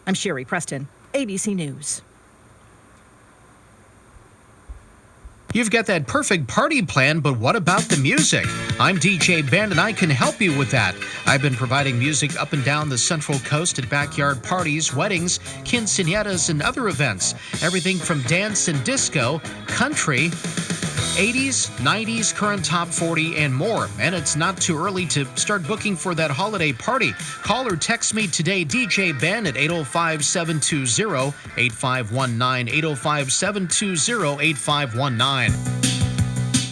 I'm Sherry Preston, ABC News. You've got that perfect party plan, but what about the music? I'm DJ Ben, and I can help you with that. I've been providing music up and down the Central Coast at backyard parties, weddings, quinceañeras, and other events. Everything from dance and disco, country, 80s, 90s, current top 40, and more. And it's not too early to start booking for that holiday party. Call or text me today, DJ Ben, at 805-720-8519, 805-720-8519.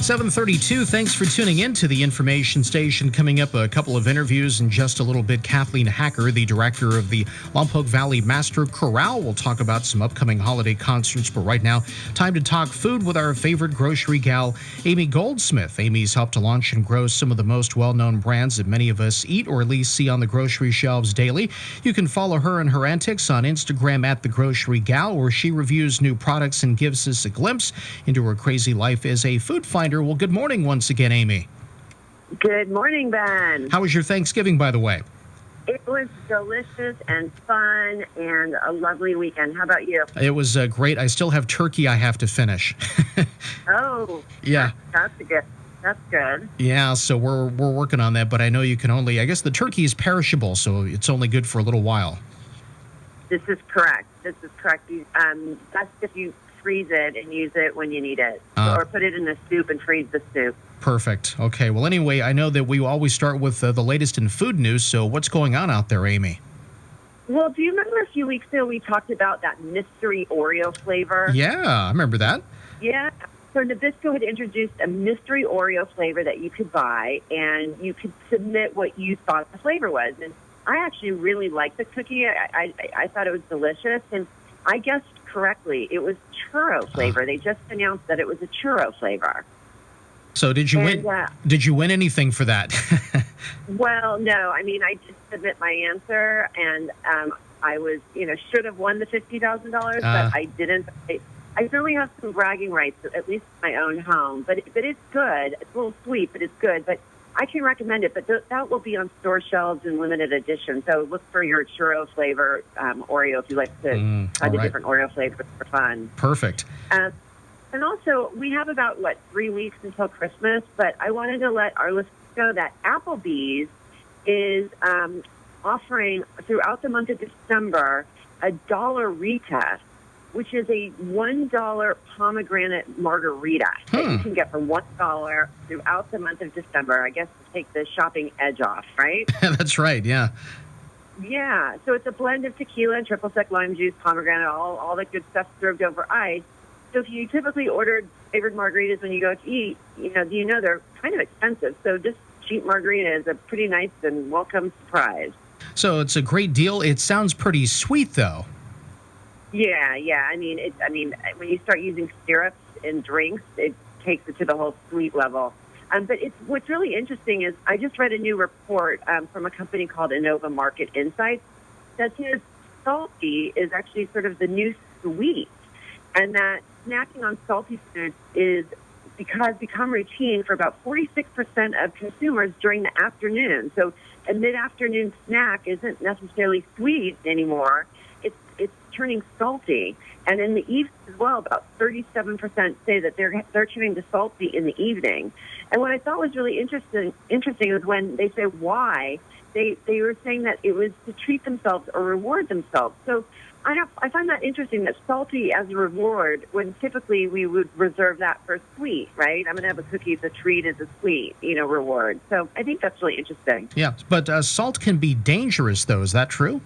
7:32. Thanks for tuning in to the information station. Coming up, a couple of interviews in just a little bit. Kathleen Hacker, the director of the Lompoc Valley Master Chorale, will talk about some upcoming holiday concerts. But right now, time to talk food with our favorite grocery gal, Amy Goldsmith. Amy's helped to launch and grow some of the most well-known brands that many of us eat or at least see on the grocery shelves daily. You can follow her and her antics on Instagram at The Grocery Gal, where she reviews new products and gives us a glimpse into her crazy life as a food finder. Well, good morning once again, Amy. Good morning, Ben. How was your Thanksgiving, by the way? It was delicious and fun and a lovely weekend. How about you? It was great. I still have turkey I have to finish. Oh, yeah. That's good. Yeah, so we're working on that, but I know you can only, I guess the turkey is perishable, so it's only good for a little while. This is correct. That's if you freeze it and use it when you need it. Or put it in a soup and freeze the soup. Perfect. Okay. Well, anyway, I know that we always start with the latest in food news, so what's going on out there, Amy? Well, do you remember a few weeks ago we talked about that mystery Oreo flavor? Yeah, I remember that. Yeah. So Nabisco had introduced a mystery Oreo flavor that you could buy, and you could submit what you thought the flavor was. And I actually really liked the cookie. I thought it was delicious, and I guessed correctly. It was churro flavor. They just announced that it was a churro flavor. So did you win? Did you win anything for that? Well, no. I mean, I did submit my answer, and I was, should have won the $50,000, but I didn't. I certainly have some bragging rights, at least in my own home. But it's good. It's a little sweet, but it's good. But I can recommend it. But that will be on store shelves in limited edition. So look for your churro flavor Oreo if you like to try the different Oreo flavors for fun. Perfect. And also, we have about, 3 weeks until Christmas, but I wanted to let our listeners know that Applebee's is offering, throughout the month of December, a $1 which is a $1 pomegranate margarita that you can get for $1 throughout the month of December, I guess to take the shopping edge off, right? That's right, yeah. Yeah, so it's a blend of tequila and triple sec lime juice, pomegranate, all the good stuff served over ice. So if you typically ordered flavored margaritas when you go to eat, they're kind of expensive. So this cheap margarita is a pretty nice and welcome surprise. So it's a great deal. It sounds pretty sweet, though. Yeah. I mean, when you start using syrups in drinks, it takes it to the whole sweet level. But what's really interesting is I just read a new report from a company called Innova Market Insights that says salty is actually sort of the new sweet, and that snacking on salty foods has become routine for about 46% of consumers during the afternoon. So a mid-afternoon snack isn't necessarily sweet anymore. It's turning salty. And in the evening as well, about 37% say that they're turning to salty in the evening. And what I thought was really interesting is when they say why, they were saying that it was to treat themselves or reward themselves. So I find that interesting, that salty as a reward, when typically we would reserve that for sweet, right? I'm going to have a cookie as a treat as a sweet, reward. So I think that's really interesting. Yeah, but salt can be dangerous, though. Is that true?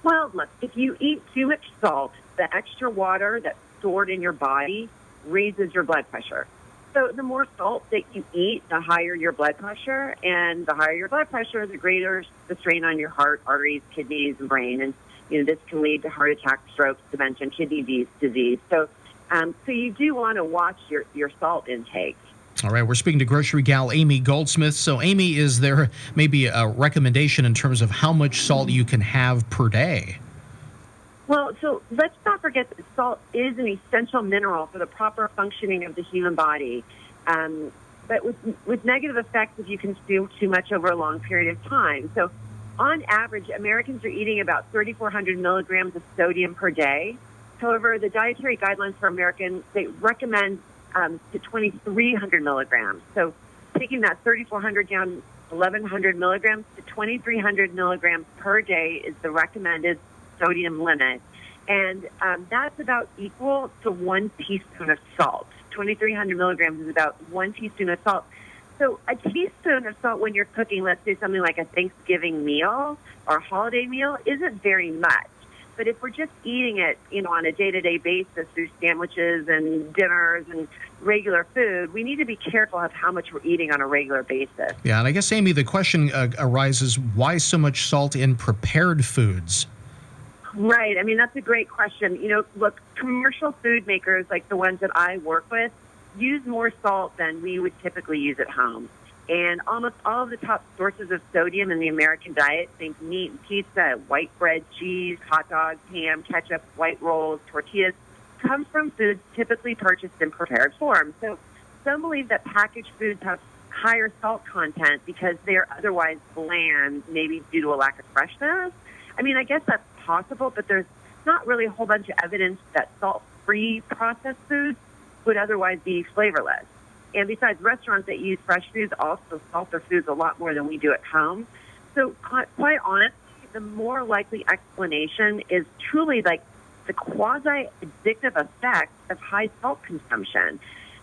Well, look, if you eat too much salt, the extra water that's stored in your body raises your blood pressure. So the more salt that you eat, the higher your blood pressure, and the higher your blood pressure, the greater the strain on your heart, arteries, kidneys, and brain. And this can lead to heart attack, strokes, dementia, kidney disease. So you do want to watch your salt intake. All right, we're speaking to Grocery Gal Amy Goldsmith. So, Amy, is there maybe a recommendation in terms of how much salt you can have per day? Well, so let's not forget that salt is an essential mineral for the proper functioning of the human body. But with negative effects if you consume too much over a long period of time. So On average, Americans are eating about 3,400 milligrams of sodium per day. However, the dietary guidelines for Americans, they recommend to 2,300 milligrams. So taking that 3,400 down 1,100 milligrams to 2,300 milligrams per day is the recommended sodium limit. And that's about equal to 1 teaspoon of salt. 2,300 milligrams is about 1 teaspoon of salt. So a teaspoon of salt when you're cooking, let's say something like a Thanksgiving meal or a holiday meal, isn't very much. But if we're just eating it, on a day-to-day basis through sandwiches and dinners and regular food, we need to be careful of how much we're eating on a regular basis. Yeah, and I guess, Amy, the question arises, why so much salt in prepared foods? Right. I mean, that's a great question. Look, commercial food makers, like the ones that I work with, use more salt than we would typically use at home. And almost all of the top sources of sodium in the American diet, think meat and pizza, white bread, cheese, hot dogs, ham, ketchup, white rolls, tortillas, come from foods typically purchased in prepared form. So some believe that packaged foods have higher salt content because they are otherwise bland, maybe due to a lack of freshness. I mean, I guess that's possible, but there's not really a whole bunch of evidence that salt-free processed foods would otherwise be flavorless. And besides, restaurants that use fresh foods also salt their foods a lot more than we do at home. So quite honestly, the more likely explanation is truly like the quasi-addictive effect of high salt consumption.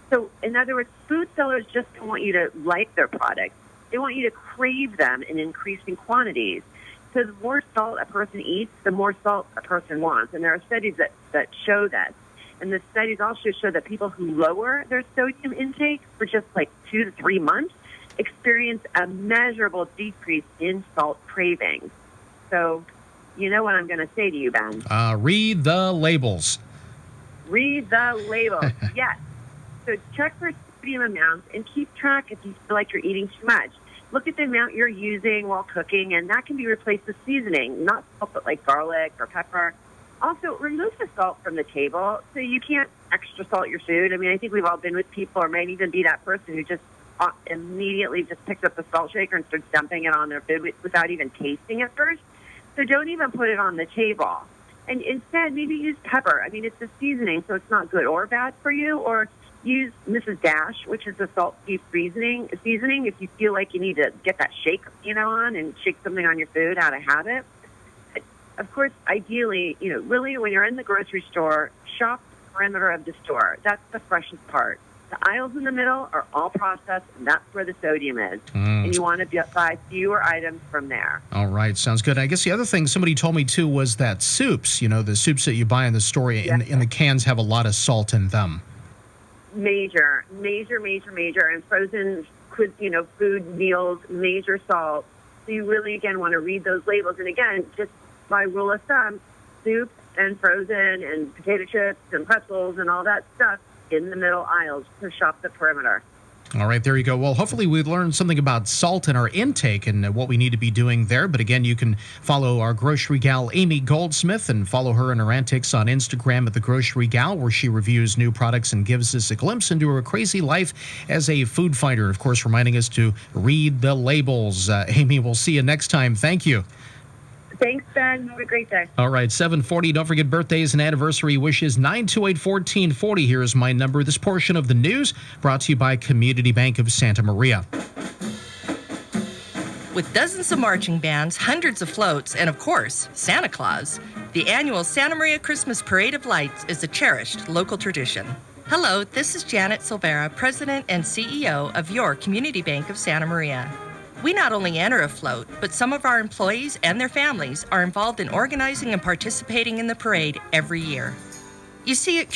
So in other words, food sellers just don't want you to like their products. They want you to crave them in increasing quantities. So the more salt a person eats, the more salt a person wants. And there are studies that show that. And the studies also show that people who lower their sodium intake for just like 2 to 3 months experience a measurable decrease in salt cravings. So you know what I'm going to say to you, Ben. Read the labels. Read the labels, yes. So check for sodium amounts and keep track if you feel like you're eating too much. Look at the amount you're using while cooking, and that can be replaced with seasoning, not salt, but like garlic or pepper. Also, remove the salt from the table so you can't extra salt your food. I mean, I think we've all been with people, or might even be that person who just immediately just picks up the salt shaker and starts dumping it on their food without even tasting it first. So don't even put it on the table. And instead, maybe use pepper. I mean, it's a seasoning, so it's not good or bad for you. Or use Mrs. Dash, which is a salt-free seasoning if you feel like you need to get that shake, on and shake something on your food out of habit. Of course, ideally, really when you're in the grocery store, shop the perimeter of the store. That's the freshest part. The aisles in the middle are all processed, and that's where the sodium is. And you want to buy fewer items from there. All right, sounds good. I guess the other thing somebody told me, too, was that soups, the soups that you buy in the store, in the cans have a lot of salt in them. Major. And frozen, food meals, major salt. So you really, again, want to read those labels. And again, just by rule of thumb, soup and frozen and potato chips and pretzels and all that stuff in the middle aisles to shop the perimeter. All right, there you go. Well, hopefully we learned something about salt in our intake and what we need to be doing there. But again, you can follow our Grocery Gal Amy Goldsmith and follow her and her antics on Instagram at The Grocery Gal, where she reviews new products and gives us a glimpse into her crazy life as a food finder. Of course, reminding us to read the labels. Amy, we'll see you next time. Thank you. Thanks, Ben. Have a great day. All right, 7:40. Don't forget birthdays and anniversary wishes. 928-1440. Here is my number. This portion of the news brought to you by Community Bank of Santa Maria. With dozens of marching bands, hundreds of floats, and of course, Santa Claus, the annual Santa Maria Christmas Parade of Lights is a cherished local tradition. Hello, this is Janet Silvera, President and CEO of your Community Bank of Santa Maria. We not only enter a float, but some of our employees and their families are involved in organizing and participating in the parade every year. You see, at